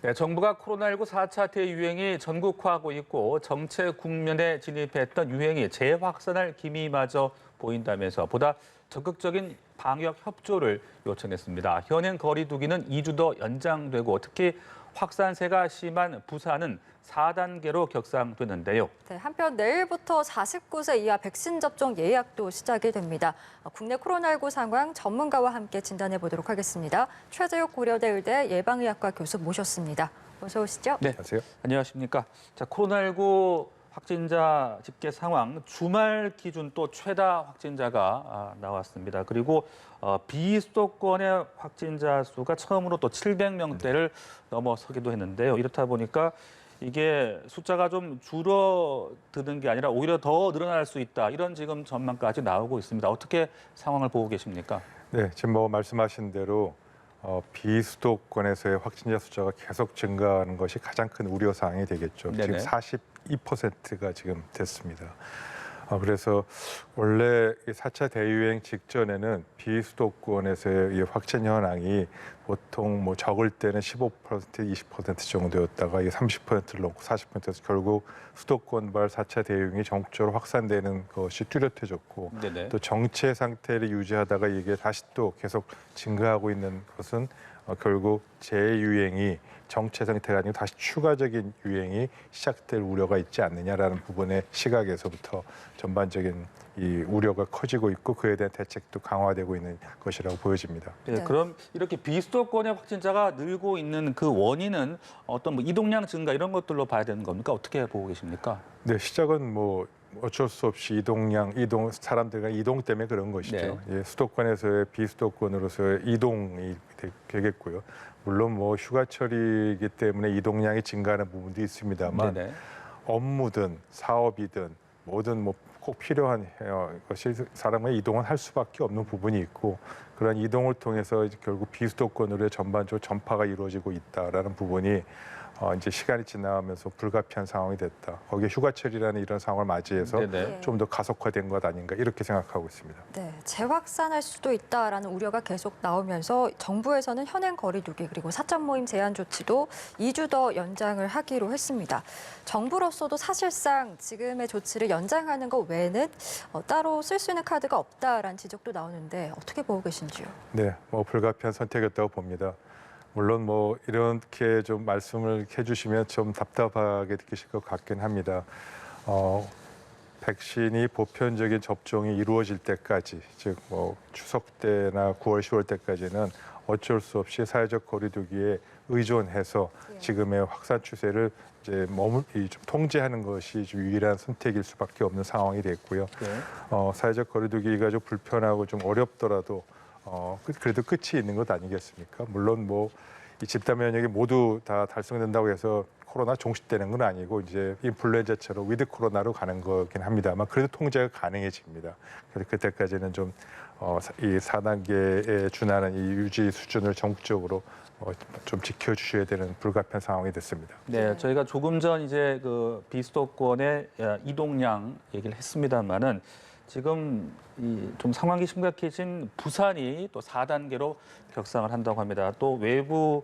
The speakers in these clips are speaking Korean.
네, 정부가 코로나19 4차 대유행이 전국화하고 있고 정체 국면에 진입했던 유행이 재확산할 기미마저 보인다면서 보다 적극적인 방역 협조를 요청했습니다. 현행 거리 두기는 2주 더 연장되고 특히 확산세가 심한 부산은 4단계로 격상되는데요. 네, 한편 내일부터 49세 이하 백신 접종 예약도 시작이 됩니다. 국내 코로나19 상황 전문가와 함께 진단해 보도록 하겠습니다. 최재욱 고려대 의대 예방의학과 교수 모셨습니다. 어서 오시죠. 네, 안녕하세요. 안녕하십니까. 자, 코로나19 확진자 집계 상황 주말 기준 또 최다 확진자가 나왔습니다. 그리고 비수도권의 확진자 수가 처음으로 또 700명대를 넘어서기도 했는데요. 이렇다 보니까 이게 숫자가 좀 줄어드는 게 아니라 오히려 더 늘어날 수 있다. 이런 지금 전망까지 나오고 있습니다. 어떻게 상황을 보고 계십니까? 네, 지금 뭐 말씀하신 대로 비수도권에서의 확진자 숫자가 계속 증가하는 것이 가장 큰 우려 사항이 되겠죠. 네네. 지금 42%가 지금 됐습니다. 그래서 원래 이 4차 대유행 직전에는 비수도권에서의 이 확진 현황이 보통 뭐 적을 때는 15%, 20% 정도였다가 이게 30%를 넘고 40%에서 결국 수도권발 4차 대유행이 전국적으로 확산되는 것이 뚜렷해졌고 네네. 또 정체 상태를 유지하다가 이게 다시 또 계속 증가하고 있는 것은 결국 재유행이 정체 상태가 아니고 다시 추가적인 유행이 시작될 우려가 있지 않느냐라는 부분의 시각에서부터 전반적인 이 우려가 커지고 있고 그에 대한 대책도 강화되고 있는 것이라고 보여집니다. 네, 네. 그럼 이렇게 비수도권의 확진자가 늘고 있는 그 원인은 어떤 뭐 이동량 증가 이런 것들로 봐야 되는 겁니까? 어떻게 보고 계십니까? 네, 시작은 뭐 어쩔 수 없이 사람들과 이동 때문에 그런 것이죠. 네. 예, 수도권에서의 비수도권으로서의 이동이 되겠고요. 물론 뭐 휴가철이기 때문에 이동량이 증가하는 부분도 있습니다만 네네. 업무든 사업이든 뭐든 뭐 꼭 필요한 것이 사람의 이동은 할 수밖에 없는 부분이 있고 그런 이동을 통해서 이제 결국 비수도권으로의 전반적으로 전파가 이루어지고 있다라는 부분이 이제 시간이 지나면서 불가피한 상황이 됐다. 거기에 휴가철이라는 이런 상황을 맞이해서 네네. 좀 더 가속화된 것 아닌가 이렇게 생각하고 있습니다. 네, 재확산할 수도 있다라는 우려가 계속 나오면서 정부에서는 현행 거리 두기 그리고 사적 모임 제한 조치도 2주 더 연장을 하기로 했습니다. 정부로서도 사실상 지금의 조치를 연장하는 것 외에는 따로 쓸 수 있는 카드가 없다라는 지적도 나오는데 어떻게 보고 계신지요? 네, 뭐 불가피한 선택이었다고 봅니다. 물론 뭐 이렇게 좀 말씀을 해주시면 좀 답답하게 느끼실 것 같긴 합니다. 백신이 보편적인 접종이 이루어질 때까지, 즉 뭐 추석 때나 9월, 10월 때까지는 어쩔 수 없이 사회적 거리두기에 의존해서 지금의 확산 추세를 이제 좀 통제하는 것이 좀 유일한 선택일 수밖에 없는 상황이 됐고요. 네. 사회적 거리두기가 좀 불편하고 좀 어렵더라도 그래도 끝이 있는 것 아니겠습니까? 물론 뭐 이 집단 면역이 모두 다 달성된다고 해서 코로나 종식되는 건 아니고 이제 인플루엔자처럼 위드 코로나로 가는 거긴 합니다만 그래도 통제가 가능해집니다. 그래서 그때까지는 좀 이 4단계에 준하는 이 유지 수준을 전국적으로 좀 지켜주셔야 되는 불가피한 상황이 됐습니다. 네, 저희가 조금 전 이제 그 비수도권의 이동량 얘기를 했습니다만은 지금 이 좀 상황이 심각해진 부산이 또 4단계로 격상을 한다고 합니다. 또 외부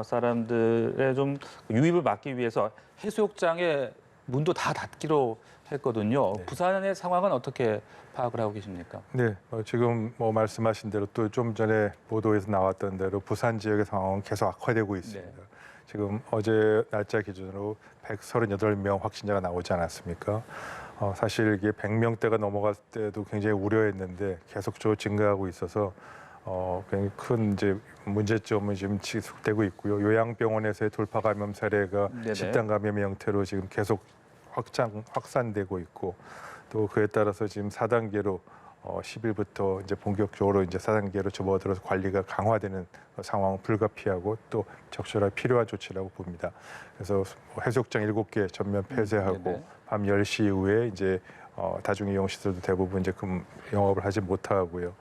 사람들의 좀 유입을 막기 위해서 해수욕장의 문도 다 닫기로 했거든요. 네. 부산의 상황은 어떻게 파악을 하고 계십니까? 네, 지금 뭐 말씀하신 대로 또 좀 전에 보도에서 나왔던 대로 부산 지역의 상황은 계속 악화되고 있습니다. 네. 지금 어제 날짜 기준으로 138명 확진자가 나오지 않았습니까? 사실 이게 100명대가 넘어갈 때도 굉장히 우려했는데 계속적으로 증가하고 있어서 굉장히 큰 이제 문제점은 지금 지속되고 있고요. 요양병원에서의 돌파 감염 사례가 네네. 집단 감염의 형태로 지금 계속 확산되고 있고 또 그에 따라서 지금 4단계로 10일부터 이제 본격적으로 이제 4단계로 접어들어서 관리가 강화되는 상황은 불가피하고 또 적절하게 필요한 조치라고 봅니다. 그래서 해수욕장 7개 전면 폐쇄하고 네네. 밤 10시 이후에 이제 다중이용 시설도 대부분 이제 영업을 하지 못하고요.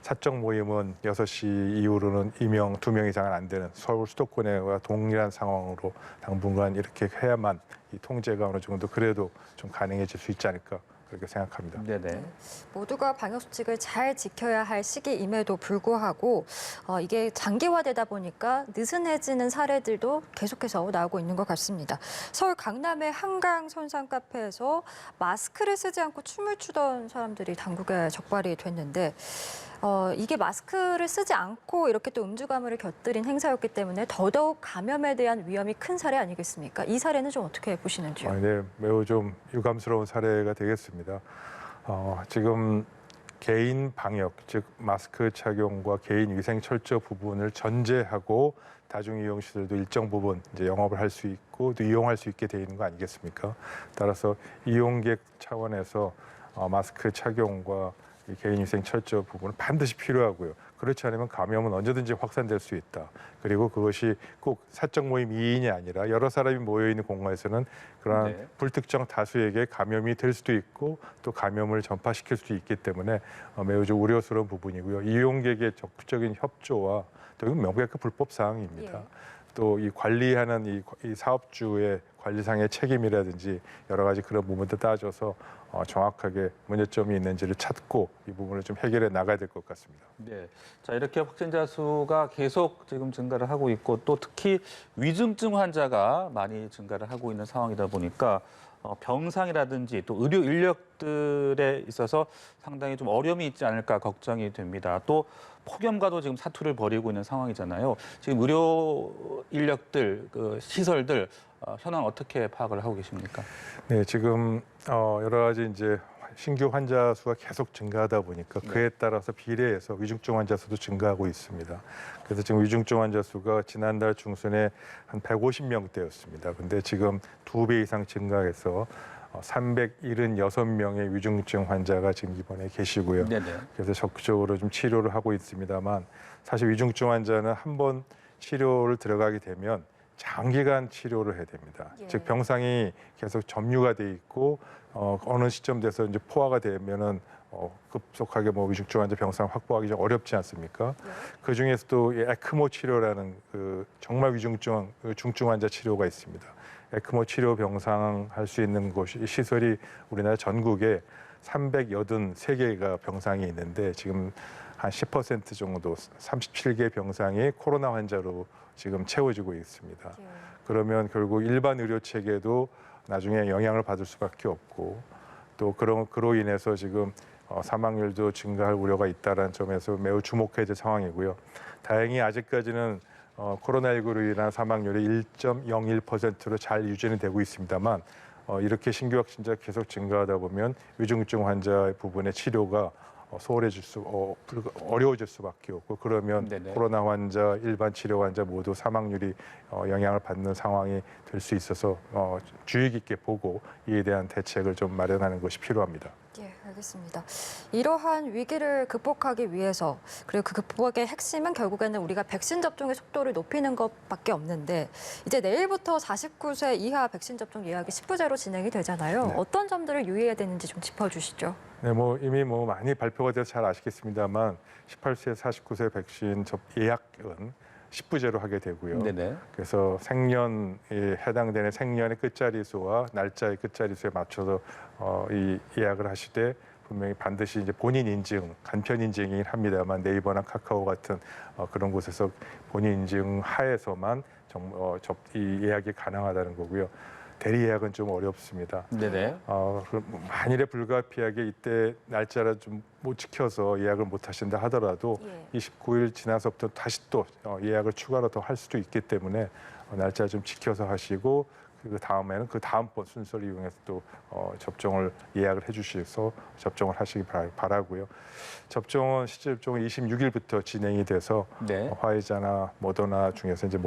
사적 모임은 6시 이후로는 2명 이상은 안 되는 서울 수도권과 동일한 상황으로 당분간 이렇게 해야만 이 통제가 어느 정도 그래도 좀 가능해질 수 있지 않을까 그렇게 생각합니다. 네네. 모두가 방역 수칙을 잘 지켜야 할 시기임에도 불구하고 이게 장기화되다 보니까 느슨해지는 사례들도 계속해서 나오고 있는 것 같습니다. 서울 강남의 한강 선상 카페에서 마스크를 쓰지 않고 춤을 추던 사람들이 당국에 적발이 됐는데 이게 마스크를 쓰지 않고 이렇게 또 음주가무를 곁들인 행사였기 때문에 더더욱 감염에 대한 위험이 큰 사례 아니겠습니까? 이 사례는 좀 어떻게 보시는지요? 네, 매우 좀 유감스러운 사례가 되겠습니다. 지금 개인 방역, 즉 마스크 착용과 개인 위생 철저 부분을 전제하고 다중이용시설도 일정 부분 이제 영업을 할 수 있고 또 이용할 수 있게 돼 있는 거 아니겠습니까? 따라서 이용객 차원에서 마스크 착용과 이 개인위생 철저 부분은 반드시 필요하고요. 그렇지 않으면 감염은 언제든지 확산될 수 있다. 그리고 그것이 꼭 사적 모임 2인이 아니라 여러 사람이 모여 있는 공간에서는 그러한 네. 불특정 다수에게 감염이 될 수도 있고 또 감염을 전파시킬 수도 있기 때문에 매우 좀 우려스러운 부분이고요. 이용객의 적극적인 협조와 또 이건 명백한 불법 사항입니다. 예. 또 이 관리하는 이 사업주의 관리상의 책임이라든지 여러 가지 그런 부분도 따져서 정확하게 문제점이 있는지를 찾고 이 부분을 좀 해결해 나가야 될 것 같습니다. 네. 자, 이렇게 확진자 수가 계속 지금 증가를 하고 있고 또 특히 위중증 환자가 많이 증가를 하고 있는 상황이다 보니까 병상이라든지 또 의료 인력들에 있어서 상당히 좀 어려움이 있지 않을까 걱정이 됩니다. 또 폭염과도 지금 사투를 벌이고 있는 상황이잖아요. 지금 의료 인력들, 그 시설들 현황 어떻게 파악을 하고 계십니까? 네, 지금 여러 가지 이제 신규 환자 수가 계속 증가하다 보니까 그에 따라서 비례해서 위중증 환자 수도 증가하고 있습니다. 그래서 지금 위중증 환자 수가 지난달 중순에 한 150명대였습니다. 근데 지금 2배 이상 증가해서 376명의 위중증 환자가 지금 입원해 계시고요. 네네. 그래서 적극적으로 좀 치료를 하고 있습니다만 사실 위중증 환자는 한 번 치료를 들어가게 되면 장기간 치료를 해야 됩니다. 예. 즉 병상이 계속 점유가 돼 있고 어느 시점 돼서 이제 포화가 되면은 급속하게 뭐 위중증 환자 병상 확보하기 좀 어렵지 않습니까? 예. 그 중에서도 이 에크모 치료라는 그 정말 위중증 중증 환자 치료가 있습니다. 에크모 치료 병상 할 수 있는 곳이 시설이 우리나라 전국에 383개가 병상이 있는데 지금 한 10% 정도 37개 병상이 코로나 환자로 지금 채워지고 있습니다. 예. 그러면 결국 일반 의료 체계도 나중에 영향을 받을 수밖에 없고 또 그로 인해서 지금 사망률도 증가할 우려가 있다는 점에서 매우 주목해야 될 상황이고요. 다행히 아직까지는 코로나19로 인한 사망률이 1.01%로 잘 유지는 되고 있습니다만 이렇게 신규 확진자 계속 증가하다 보면 위중증 환자 부분의 치료가 어려워질 수밖에 없고 그러면 네네. 코로나 환자, 일반 치료 환자 모두 사망률이 영향을 받는 상황이 될 수 있어서 주의 깊게 보고 이에 대한 대책을 좀 마련하는 것이 필요합니다. 예, 알겠습니다. 이러한 위기를 극복하기 위해서 그리고 그 극복의 핵심은 결국에는 우리가 백신 접종의 속도를 높이는 것밖에 없는데 이제 내일부터 49세 이하 백신 접종 예약이 10부제로 진행이 되잖아요. 네. 어떤 점들을 유의해야 되는지 좀 짚어주시죠. 네, 이미 많이 발표가 돼서 잘 아시겠습니다만 18세, 49세 백신 예약은 10부제로 하게 되고요. 네네. 그래서 생년에 해당되는 생년의 끝자리수와 날짜의 끝자리수에 맞춰서 이 예약을 하시되 분명히 반드시 이제 본인 인증, 간편 인증이긴 합니다만 네이버나 카카오 같은 그런 곳에서 본인 인증 하에서만 이 예약이 가능하다는 거고요. 대리 예약은 좀 어렵습니다. 네네. 만일에 불가피하게 이때 날짜를 좀 못 지켜서 예약을 못 하신다 하더라도 예. 29일 지나서부터 다시 또 예약을 추가로 더 할 수도 있기 때문에 날짜 좀 지켜서 하시고 그 다음에는 그 다음번 순서를 이용해서 또 접종을 예약을 해주셔서 접종을 하시기 바라고요. 시제 접종은 26일부터 진행이 돼서 네. 화이자나 모더나 중에서 이제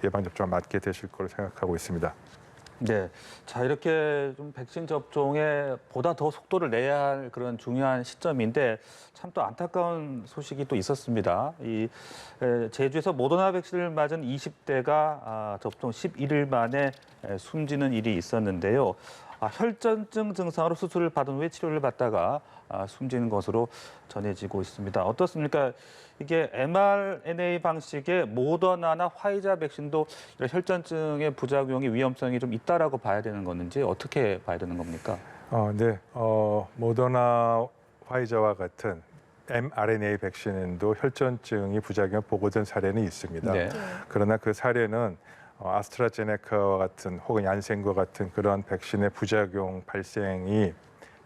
예방 접종을 맞게 되실 거로 생각하고 있습니다. 네. 자, 이렇게 좀 백신 접종에 보다 더 속도를 내야 할 그런 중요한 시점인데 참 또 안타까운 소식이 또 있었습니다. 제주에서 모더나 백신을 맞은 20대가 접종 11일 만에 숨지는 일이 있었는데요. 혈전증 증상으로 수술을 받은 후에 치료를 받다가 숨지는 것으로 전해지고 있습니다. 어떻습니까? 이게 mRNA 방식의 모더나나 화이자 백신도 이런 혈전증의 부작용이 위험성이 좀 있다라고 봐야 되는 건지 어떻게 봐야 되는 겁니까? 네, 모더나, 화이자와 같은 mRNA 백신도 혈전증이 부작용 보고된 사례는 있습니다. 네. 그러나 그 사례는 아스트라제네카와 같은 혹은 얀센과 같은 그러한 백신의 부작용 발생이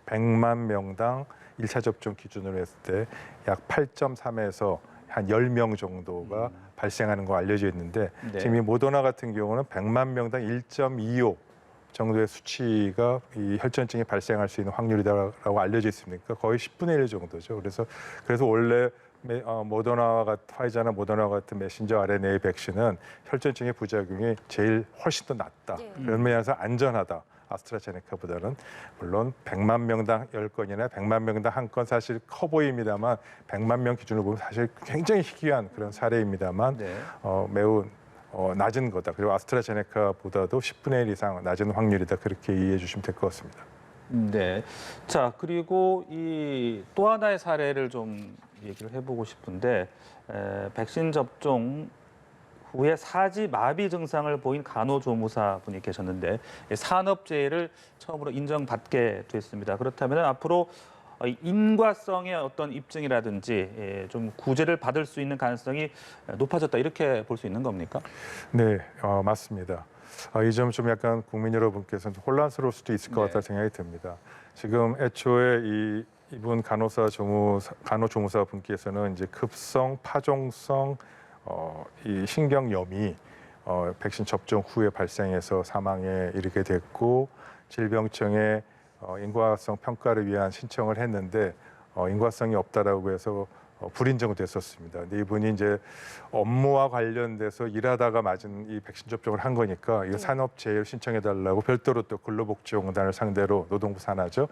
100만 명당 1차 접종 기준으로 했을 때 약 8.3에서 한 10명 정도가 발생하는 거 알려져 있는데 네. 지금 이 모더나 같은 경우는 100만 명당 1.25 정도의 수치가 이 혈전증이 발생할 수 있는 확률이다라고 알려져 있습니까? 거의 10분의 1 정도죠. 그래서 원래 모더나와 같은 화이자나 모더나와 같은 메신저 RNA 백신은 혈전증의 부작용이 제일 훨씬 더 낮다. 예. 그런 면에서 안전하다. 아스트라제네카보다는 물론 100만 명당 10건이나 100만 명당 1건 사실 커 보입니다만 100만 명 기준으로 보면 사실 굉장히 희귀한 그런 사례입니다만 네. 매우 낮은 거다. 그리고 아스트라제네카보다도 10분의 1 이상 낮은 확률이다. 그렇게 이해해 주시면 될 것 같습니다. 네. 자, 그리고 이 또 하나의 사례를 좀 얘기를 해보고 싶은데 백신 접종 후에 사지 마비 증상을 보인 간호조무사 분이 계셨는데 산업재해를 처음으로 인정받게 됐습니다. 그렇다면 앞으로 인과성의 어떤 입증이라든지 좀 구제를 받을 수 있는 가능성이 높아졌다 이렇게 볼 수 있는 겁니까? 네, 맞습니다. 이 점 좀 약간 국민 여러분께서는 혼란스러울 수도 있을 것 네. 같다는 생각이 듭니다. 지금 애초에 이분 간호조무사 분께서는 이제 급성 파종성 이 신경염이 백신 접종 후에 발생해서 사망에 이르게 됐고 질병청에 인과성 평가를 위한 신청을 했는데 인과성이 없다라고 해서 불인정됐었습니다. 근데 이분이 이제 업무와 관련돼서 일하다가 맞은 이 백신 접종을 한 거니까 이거 산업재해를 신청해달라고 별도로 또 근로복지공단을 상대로 노동부 산하죠.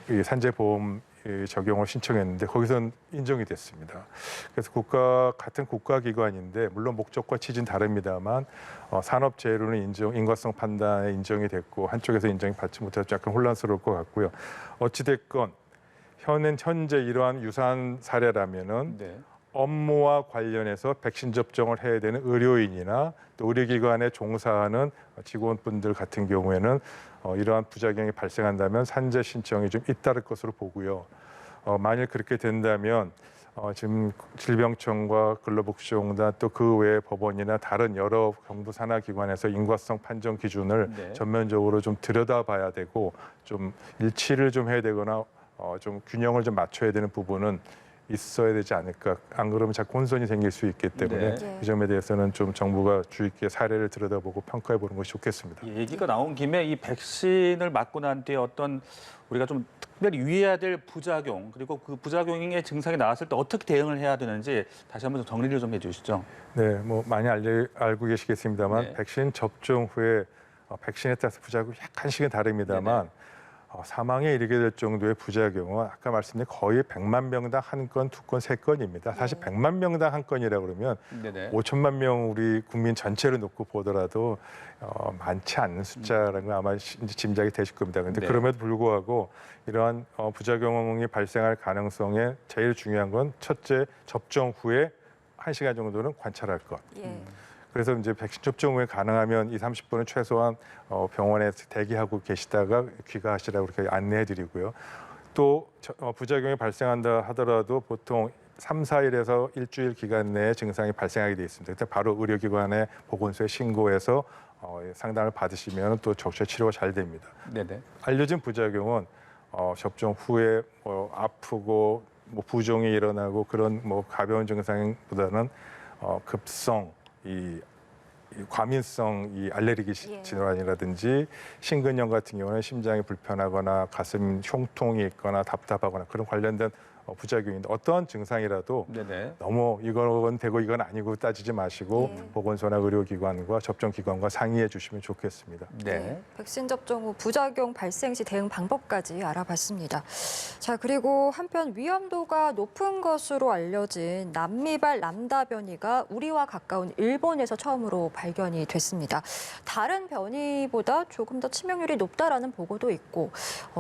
이 산재보험 적용을 신청했는데 거기선 인정이 됐습니다. 그래서 같은 국가기관인데 물론 목적과 취지는 다릅니다만 산업재해로는 인과성 판단에 인정이 됐고 한쪽에서 인정이 받지 못해서 약간 혼란스러울 것 같고요. 어찌됐건 현재 이러한 유사한 사례라면은 네. 업무와 관련해서 백신 접종을 해야 되는 의료인이나 또 의료기관에 종사하는 직원분들 같은 경우에는 이러한 부작용이 발생한다면 산재 신청이 좀 잇따를 것으로 보고요. 만일 그렇게 된다면 지금 질병청과 근로복지공단 또 그 외 법원이나 다른 여러 정부 산하 기관에서 인과성 판정 기준을 네. 전면적으로 좀 들여다봐야 되고 좀 일치를 좀 해야 되거나 좀 균형을 좀 맞춰야 되는 부분은 있어야 되지 않을까. 안 그러면 자꾸 혼선이 생길 수 있기 때문에 네. 이 점에 대해서는 좀 정부가 주의 깊게 사례를 들여다보고 평가해 보는 것이 좋겠습니다. 얘기가 나온 김에 이 백신을 맞고 난 뒤에 어떤 우리가 좀 특별히 유의해야 될 부작용 그리고 그 부작용의 증상이 나왔을 때 어떻게 대응을 해야 되는지 다시 한번 좀 정리를 좀 해주시죠. 네, 뭐 많이 알고 계시겠습니다만 네. 백신 접종 후에 백신에 따라서 부작용이 약간씩은 다릅니다만 사망에 이르게 될 정도의 부작용은 아까 말씀드린 거의 100만 명당 한 건, 두 건, 세 건입니다. 사실 100만 명당 한 건이라 그러면 네네. 5천만 명 우리 국민 전체를 놓고 보더라도 많지 않는 숫자라는 건 아마 이제 짐작이 되실 겁니다. 그런데 네. 그럼에도 불구하고 이러한 부작용이 발생할 가능성에 제일 중요한 건 첫째, 접종 후에 1시간 정도는 관찰할 것. 예. 그래서 이제 백신 접종 후에 가능하면 20-30분은 최소한 병원에 대기하고 계시다가 귀가하시라고 그렇게 안내해드리고요. 또 부작용이 발생한다 하더라도 보통 3-4일에서 일주일 기간 내에 증상이 발생하게 돼 있습니다. 그때 바로 의료기관에 보건소에 신고해서 상담을 받으시면 또 적절 치료가 잘 됩니다. 네네. 알려진 부작용은 접종 후에 아프고 부종이 일어나고 그런 가벼운 증상보다는 급성 이 과민성 이 알레르기 질환이라든지 심근염 같은 경우는 심장이 불편하거나 가슴 흉통이 있거나 답답하거나 그런 관련된 부작용인데 어떠한 증상이라도 네네. 너무 이건 되고 이건 아니고 따지지 마시고 보건소나 의료기관과 접종기관과 상의해 주시면 좋겠습니다. 네. 백신 접종 후 부작용 발생 시 대응 방법까지 알아봤습니다. 자, 그리고 한편 위험도가 높은 것으로 알려진 남미발 람다 변이가 우리와 가까운 일본에서 처음으로 발견이 됐습니다. 다른 변이보다 조금 더 치명률이 높다라는 보고도 있고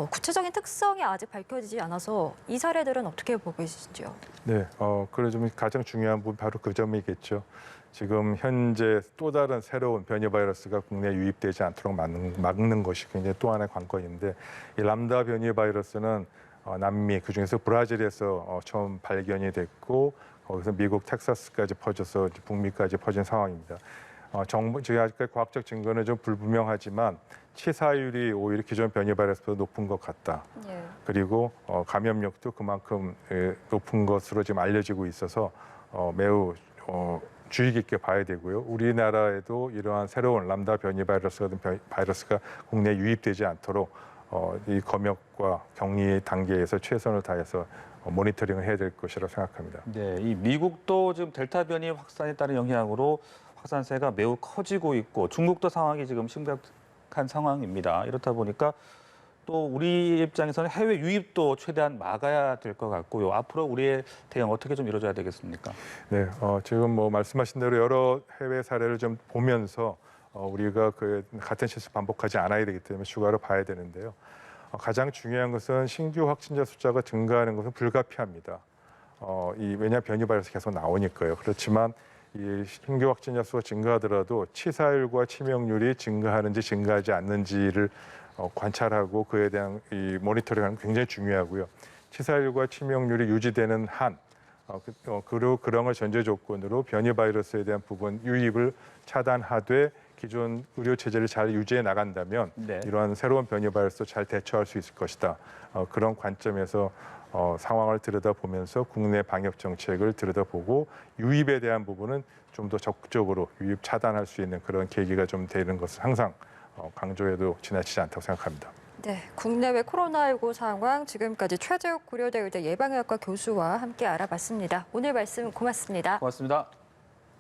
구체적인 특성이 아직 밝혀지지 않아서 이 사례들은 어떻게 보고 계시죠? 네, 그래 좀 가장 중요한 부분 바로 그 점이겠죠. 지금 현재 또 다른 새로운 변이 바이러스가 국내에 유입되지 않도록 막는 것이 굉장히 또 하나의 관건인데 이 람다 변이 바이러스는 남미 그중에서 브라질에서 처음 발견이 됐고 거기서 미국 텍사스까지 퍼져서 북미까지 퍼진 상황입니다. 지금 아직까지 과학적 증거는 좀 불분명하지만 치사율이 오히려 기존 변이 바이러스보다 높은 것 같다. 예. 그리고 감염력도 그만큼 높은 것으로 지금 알려지고 있어서 매우 주의 깊게 봐야 되고요. 우리나라에도 이러한 새로운 람다 변이 바이러스 같은 바이러스가 국내에 유입되지 않도록 이 검역과 격리 단계에서 최선을 다해서 모니터링을 해야 될 것이라고 생각합니다. 네, 이 미국도 지금 델타 변이 확산에 따른 영향으로 확산세가 매우 커지고 있고 중국도 상황이 지금 심각한 상황입니다. 이렇다 보니까 또 우리 입장에서는 해외 유입도 최대한 막아야 될 것 같고요. 앞으로 우리의 대응 어떻게 좀 이루어져야 되겠습니까? 네, 지금 뭐 말씀하신 대로 여러 해외 사례를 좀 보면서 우리가 그 같은 실수 반복하지 않아야 되기 때문에 추가로 봐야 되는데요. 가장 중요한 것은 신규 확진자 숫자가 증가하는 것은 불가피합니다. 왜냐 변이 바이러스 계속 나오니까요. 그렇지만 이 신규 확진자 수가 증가하더라도 치사율과 치명률이 증가하는지 증가하지 않는지를 관찰하고 그에 대한 이 모니터링하는 게 굉장히 중요하고요. 치사율과 치명률이 유지되는 한 그리고 그런 걸 전제 조건으로 변이 바이러스에 대한 부분 유입을 차단하되 기존 의료 체제를 잘 유지해 나간다면 네. 이러한 새로운 변이 바이러스도 잘 대처할 수 있을 것이다. 그런 관점에서 상황을 들여다보면서 국내 방역 정책을 들여다보고 유입에 대한 부분은 좀 더 적극적으로 유입 차단할 수 있는 그런 계기가 좀 되는 것을 항상 강조해도 지나치지 않다고 생각합니다. 네, 국내외 코로나19 상황 지금까지 최재욱 고려대 의대 예방의학과 교수와 함께 알아봤습니다. 오늘 말씀 고맙습니다. 고맙습니다.